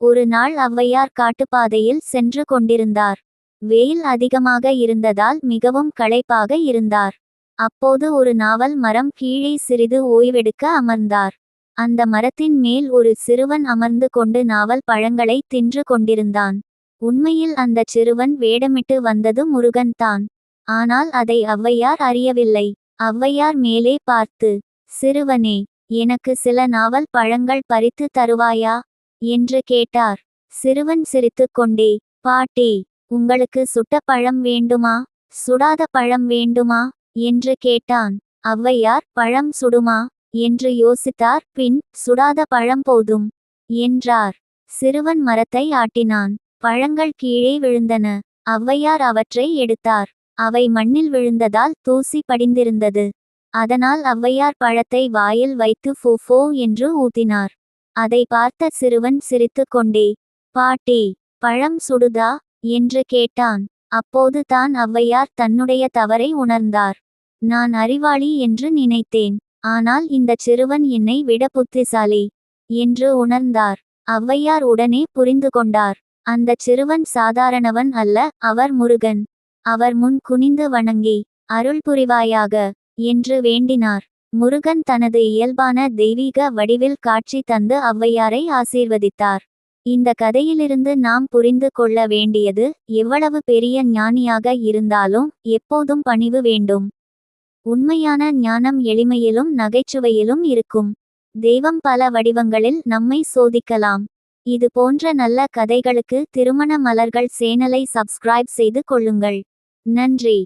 ஒரு நாள் ஔவையார் காட்டுப்பாதையில் சென்று கொண்டிருந்தார். வெயில் அதிகமாக இருந்ததால் மிகவும் களைப்பாக இருந்தார். அப்போது ஒரு நாவல் மரம் கீழே சிறிது ஓய்வெடுக்க அமர்ந்தார். அந்த மரத்தின் மேல் ஒரு சிறுவன் அமர்ந்து கொண்டு நாவல் பழங்களை தின்று கொண்டிருந்தான். உண்மையில் அந்த சிறுவன் வேடமிட்டு வந்தது முருகன் தான். ஆனால் அதை ஔவையார் அறியவில்லை. ஔவையார் மேலே பார்த்து, சிறுவனே, எனக்கு சில நாவல் பழங்கள் பறித்து தருவாயா என்று கேட்டார். சிறுவன் சிரித்துக்கொண்டே, பாட்டி, உங்களுக்கு சுட்ட பழம் வேண்டுமா, சுடாத பழம் வேண்டுமா என்று கேட்டான். ஔவையார் பழம் சுடுமா என்று யோசித்தார். பின், சுடாத பழம் போதும் என்றார். சிறுவன் மரத்தை ஆட்டினான். பழங்கள் கீழே விழுந்தன. ஔவையார் அவற்றை எடுத்தார். அவை மண்ணில் விழுந்ததால் தூசி படிந்திருந்தது. அதனால் ஔவையார் பழத்தை வாயில் வைத்து ஃபோ ஃபோ என்று ஊதினார். அதை பார்த்த சிறுவன் சிரித்துக்கொண்டே, பாட்டி, பழம் சுடுதா என்று கேட்டான். அப்போது தான் ஔவையார் தன்னுடைய தவறை உணர்ந்தார். நான் அறிவாளி என்று நினைத்தேன். ஆனால் இந்த சிறுவன் என்னை விட புத்திசாலி என்று உணர்ந்தார். ஔவையார் உடனே புரிந்து கொண்டார். அந்த சிறுவன் சாதாரணவன் அல்ல, அவர் முருகன். அவர் முன் குனிந்து வணங்கி, அருள் புரிவாயாக என்று வேண்டினார். முருகன் தனது இயல்பான தெய்வீக வடிவில் காட்சி தந்து ஔவையாரை ஆசீர்வதித்தார். இந்த கதையிலிருந்து நாம் புரிந்து கொள்ள வேண்டியது, எவ்வளவு பெரிய ஞானியாக இருந்தாலும் எப்போதும் பணிவு வேண்டும். உண்மையான ஞானம் எளிமையிலும் நகைச்சுவையிலும் இருக்கும். தெய்வம் பல வடிவங்களில் நம்மை சோதிக்கலாம். இது போன்ற நல்ல கதைகளுக்கு திருமண மலர்கள் சேனலை சப்ஸ்கிரைப் செய்து கொள்ளுங்கள். நன்றி.